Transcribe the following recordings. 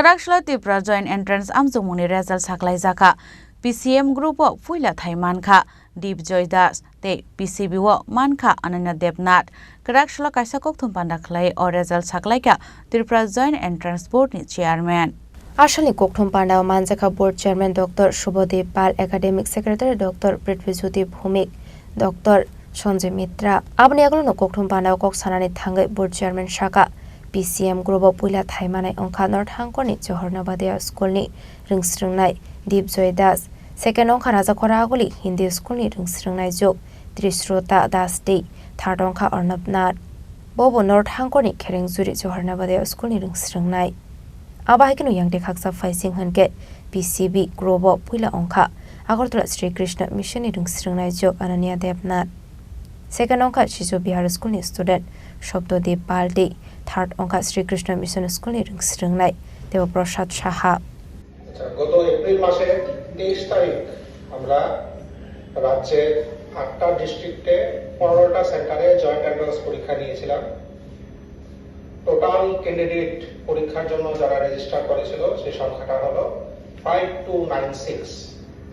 Karakshla Tipra joint entrance amjungmungni result saklaijaka. PCM group o Puila Thaimankha, Deep Joy Das, te PCB o Mankha Ananya Debnath. Karakshla Kaisakok Thumpandakhlai o result saklaika Tripura joint entrance board ni chairman. Ashali Kokthum Panda Manjaka board chairman Dr. Shubhadeep Pal, academic secretary Dr. Prithvijyoti Bhumik, Dr. Sanjay Mitra. Abni aglo Kokthum Panda Kok Sanani Thangai board chairman Shaka. PCM group of Puila Thaimanai Onka North Hangkoni Johornabadea School ni Ringsrungnai Deep Joy Das. Second Onka Razakoraguli Hindi School ni Ringsrungnai Jok Trisrota Das Day. Third Onka Ornabnat Bobo North Hangkoni Kering Zuri Johornabadea School ni Ringsrungnai. Abahikinu yang dekhaksa faising hanke PCB group of Puila Onka Agartala Sri Krishna Mission ni Ringsrungnai Jok Ananya Debnath. Second Onka Shijo Bihar School ni student Shobdodeep Pal Day. Third Onka Sri Krishna Mission School ni Ringsrungnai Devaprasad Saha. গত April মাসের 23 তারিখ আমরা রাজ্যের 8টা ডিস্ট্রিক্টে 15টা সেন্টারে joint entrance পরীক্ষা নিয়েছিলাম। Total candidate পরীক্ষার জন্য যারা রেজিস্টার করেছিল সেই সংখ্যাটা হলো 5296।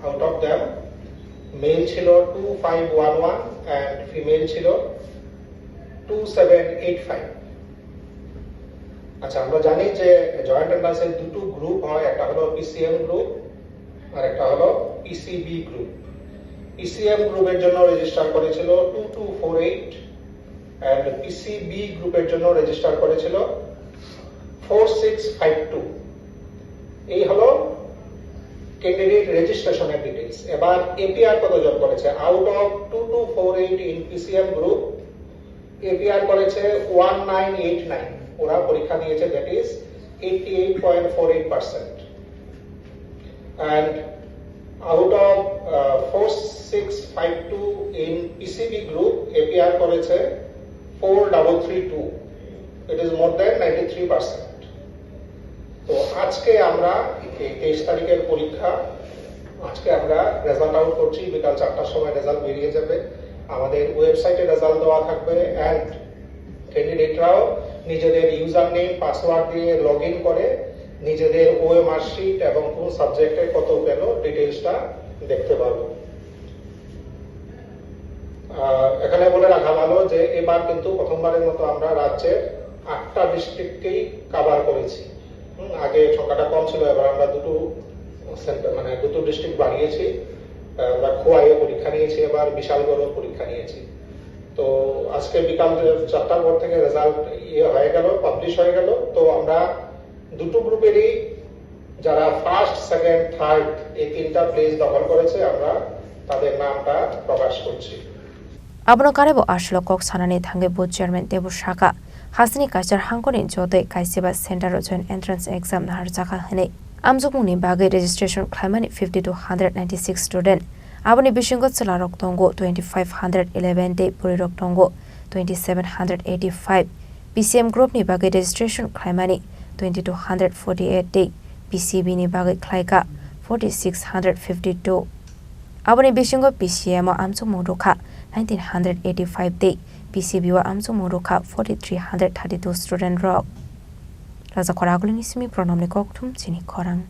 আউট অফ দ্যাম মেল ছিল 2511 এন্ড ফিমেল ছিল 2785। আচ্ছা, আমরা জানি যে জয়েন্ট এন্ট্রান্সের দুটো গ্রুপ হয়, একটা হলো পিসিএম গ্রুপ আর একটা হলো পিসিবি গ্রুপ। পিসিএম গ্রুপের জন্য রেজিস্টার করেছিল 2248 এন্ড পিসিবি গ্রুপের জন্য রেজিস্টার করেছিল 4652। এই হলো ক্যান্ডিডেট রেজিস্ট্রেশনের ডিটেইলস। এবার এপিআর কতজন করেছে? Out of 2248 in PCM group APR করেছে 1989। ওরা পরীক্ষা দিয়েছে, that is 88.48%। and out of 4652 in PCB group APR করেছে 4332, it is more than 93%। তো আজকে আমরা 23 তারিখের পরীক্ষা, আজকে আমরা রেজাল্ট আউট করছি। বিকাল 4টার সময় রেজাল্ট বেরিয়ে যাবে, আমাদের ওয়েবসাইটে রেজাল্ট দেওয়া থাকবে এন্ড ক্যান্ডিডেটরাও নিজেদের ইউজার নেম পাসওয়ার্ড দিয়ে লগ ইন করে নিজেদের ওএমআর শিট এবং কোন সাবজেক্টে কত পেল ডিটেইলসটা দেখতে পারবে। এখানে বলে রাখা ভালো যে এবার কিন্তু প্রথমবারের মতো আমরা রাজ্যের 8টা ডিস্ট্রিক্টকেই কভার করেছি। আগে সংখ্যাটা কম ছিল, এবার আমরা দুটো ডিস্ট্রিক্ট বাড়িয়েছি। আমরা খোয়াইয়ে পরীক্ষা নিয়েছি, এবার বিশালগড়ে পরীক্ষা নিয়েছি। তো আজকে বিকাল 4টার পর থেকে রেজাল্ট হয়ে গেল, পাবলিশ হয়ে গেল। তো আমরা দুটো গ্রুপেরই যারা ফার্স্ট, সেকেন্ড, থার্ড এই 3টা প্লেস দখল করেছে আমরা তাদের নামটা প্রকাশ করছি। Abno karebo ashlo kok sanani thange board chairman Debu Shaka hasini kachar hangkoni jode kaisiba center joint entrance exam nahar jaka hene amjukmungni bagai registration khlaimani 50 to 196 student aboni bishingot salarok tongo 2511 day purirok tongo 2785 PCM group ni bagai registration khlaimani 20 to 148 day PCB ni bagai khlaika 4652 aboni bishingot PCM amjukmung rokha 1985 day PCB wa amjukmung rokha 4332 student rok Raza Koragulini simi pronomni kokthum chini korang